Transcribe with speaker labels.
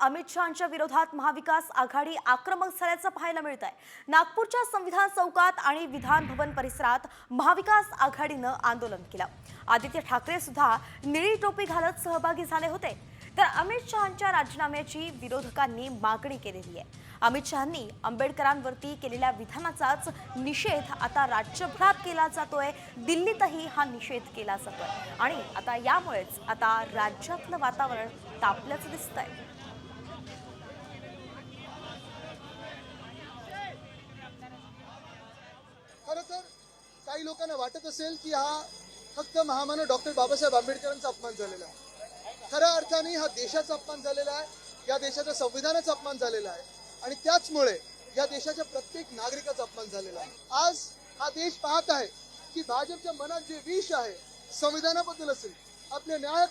Speaker 1: अमित शहांच्या विरोधात महाविकास आघाडी आक्रमक झाल्याचं पाहायला मिळत आहे। नागपूरच्या संविधान चौकात आणि विधान भवन परिसरात महाविकास आघाडीनं आंदोलन केलं। आदित्य ठाकरे सुद्धा निळी टोपी घालत सहभागी झाले होते। तर अमित शहांच्या राजीनाम्याची विरोधकांनी मागणी केलेली आहे। अमित शहांनी आंबेडकरांवरती केलेल्या विधानाचाच निषेध आता राज्यभरात केला जातोय। दिल्लीतही हा निषेध केला जातोय आणि आता यामुळेच आता राज्यातलं वातावरण तापल्याचं दिसतंय।
Speaker 2: खरं तर काही लोकांना वाटत असेल की हा फक्त महामानव डॉक्टर बाबासाहेब आंबेडकरांचा अपमान झालेला आहे। खऱ्या अर्थाने हा देशाचा अपमान झालेला आहे, या देशाच्या संविधानाचा अपमान झालेला आहे आणि त्याचमुळे या देशाच्या प्रत्येक नागरिकाचा अपमान झालेला आहे। आज हा देश पाहत आहे की भाजपच्या मनात जे विष आहे संविधानाबद्दल असेल, आपल्या न्याय